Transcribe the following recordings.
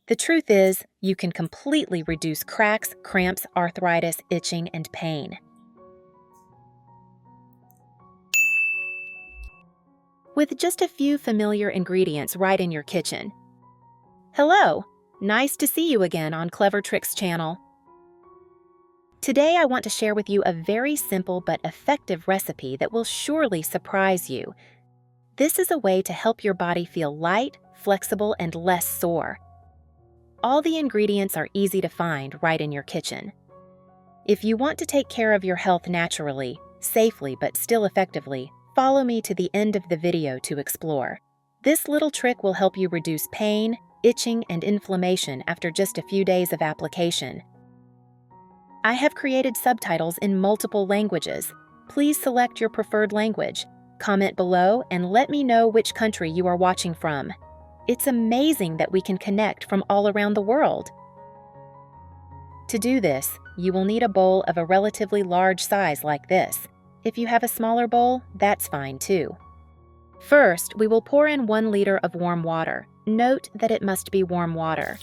The truth is, you can completely reduce cracks, cramps, arthritis, itching, and pain. With just a few familiar ingredients right in your kitchen. Hello! Nice to see you again on Clever Tricks channel. Today I want to share with you a very simple but effective recipe that will surely surprise you. This is a way to help your body feel light, flexible, and less sore. All the ingredients are easy to find right in your kitchen. If you want to take care of your health naturally, safely, but still effectively, follow me to the end of the video to explore. This little trick will help you reduce pain, itching, and inflammation after just a few days of application. I have created subtitles in multiple languages. Please select your preferred language, comment below, and let me know which country you are watching from. It's amazing that we can connect from all around the world. To do this, you will need a bowl of a relatively large size like this. If you have a smaller bowl, that's fine too. First, we will pour in 1 liter of warm water. Note that it must be warm water.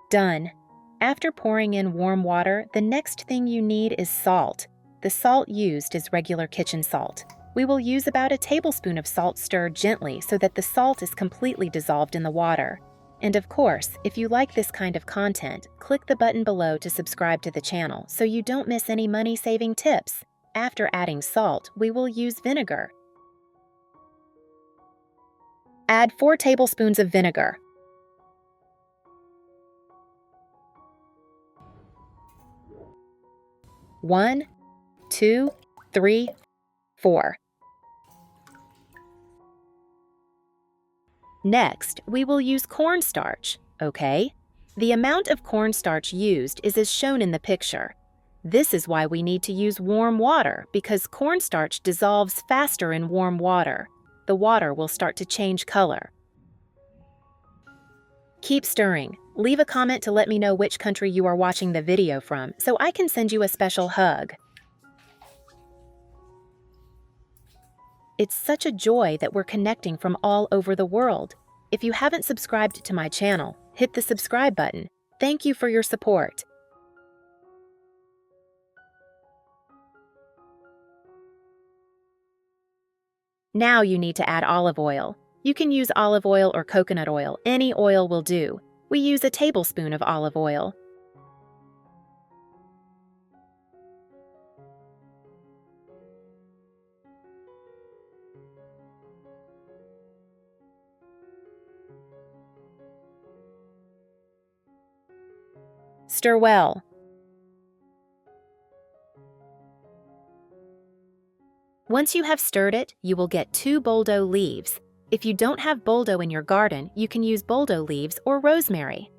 Done. After pouring in warm water, the next thing you need is salt. The salt used is regular kitchen salt. We will use about a tablespoon of salt stirred gently so that the salt is completely dissolved in the water. And of course, if you like this kind of content, click the button below to subscribe to the channel so you don't miss any money-saving tips. After adding salt, we will use vinegar. Add 4 tablespoons of vinegar. One, 2, 3, 4. Next, we will use cornstarch, okay? The amount of cornstarch used is as shown in the picture. This is why we need to use warm water, because cornstarch dissolves faster in warm water. The water will start to change color. Keep stirring. Leave a comment to let me know which country you are watching the video from, so I can send you a special hug. It's such a joy that we're connecting from all over the world. If you haven't subscribed to my channel, hit the subscribe button. Thank you for your support. Now you need to add olive oil. You can use olive oil or coconut oil. Any oil will do. We use a tablespoon of olive oil. Stir well. Once you have stirred it, you will get 2 boldo leaves. If you don't have boldo in your garden, you can use boldo leaves or rosemary.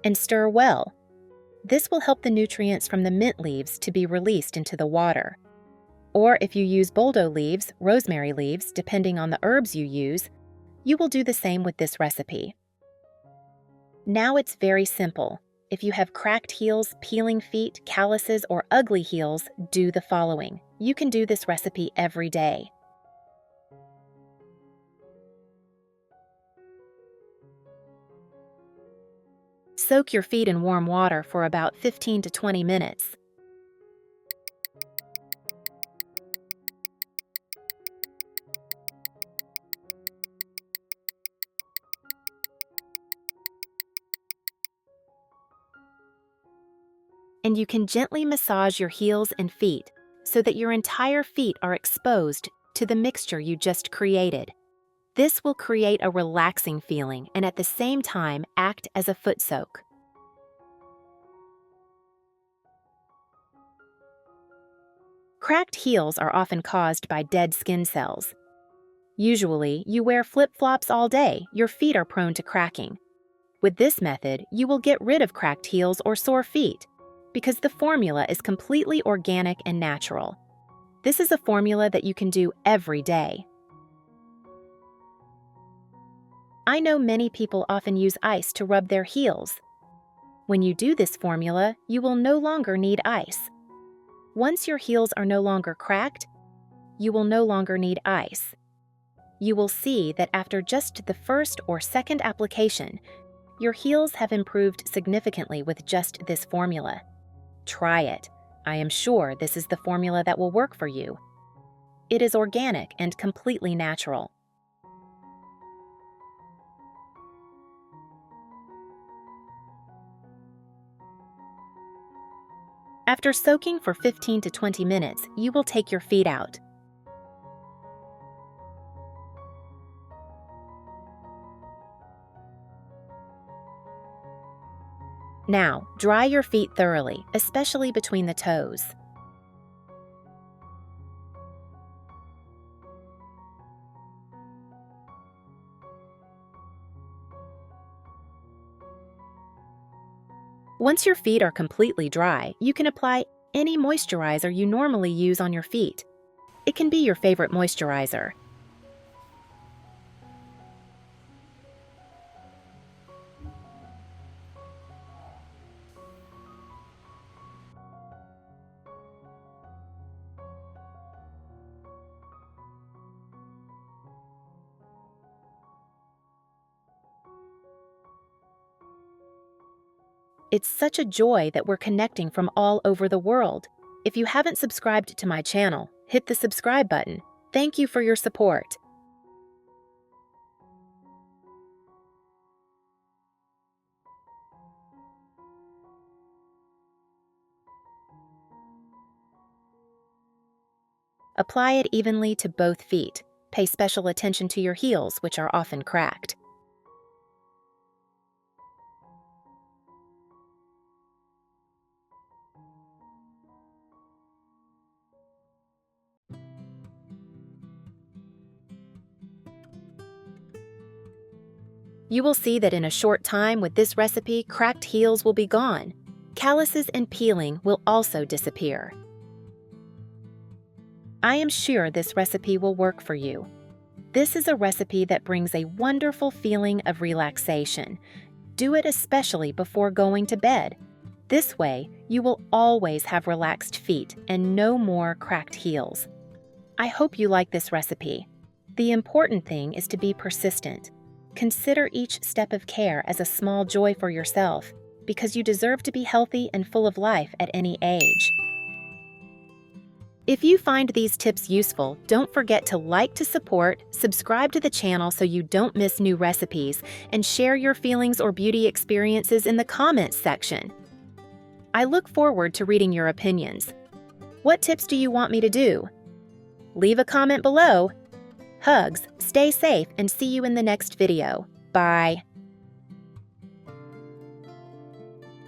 And stir well. This will help the nutrients from the mint leaves to be released into the water. Or if you use boldo leaves, rosemary leaves, depending on the herbs you use, you will do the same with this recipe. Now it's very simple. If you have cracked heels, peeling feet, calluses, or ugly heels, do the following. You can do this recipe every day. Soak your feet in warm water for about 15 to 20 minutes. And you can gently massage your heels and feet so that your entire feet are exposed to the mixture you just created. This will create a relaxing feeling and at the same time act as a foot soak. Cracked heels are often caused by dead skin cells. Usually, you wear flip-flops all day, your feet are prone to cracking. With this method, you will get rid of cracked heels or sore feet, because the formula is completely organic and natural. This is a formula that you can do every day. I know many people often use ice to rub their heels. When you do this formula, you will no longer need ice. Once your heels are no longer cracked, you will no longer need ice. You will see that after just the first or second application, your heels have improved significantly with just this formula. Try it. I am sure this is the formula that will work for you. It is organic and completely natural. After soaking for 15 to 20 minutes, you will take your feet out. Now, dry your feet thoroughly, especially between the toes. Once your feet are completely dry, you can apply any moisturizer you normally use on your feet. It can be your favorite moisturizer. It's such a joy that we're connecting from all over the world. If you haven't subscribed to my channel, hit the subscribe button. Thank you for your support. Apply it evenly to both feet. Pay special attention to your heels, which are often cracked. You will see that in a short time with this recipe, cracked heels will be gone. Calluses and peeling will also disappear. I am sure this recipe will work for you. This is a recipe that brings a wonderful feeling of relaxation. Do it especially before going to bed. This way, you will always have relaxed feet and no more cracked heels. I hope you like this recipe. The important thing is to be persistent. Consider each step of care as a small joy for yourself, because you deserve to be healthy and full of life at any age. If you find these tips useful, don't forget to like to support, subscribe to the channel so you don't miss new recipes, and share your feelings or beauty experiences in the comments section. I look forward to reading your opinions. What tips do you want me to do? Leave a comment below. Hugs, stay safe, and see you in the next video. Bye.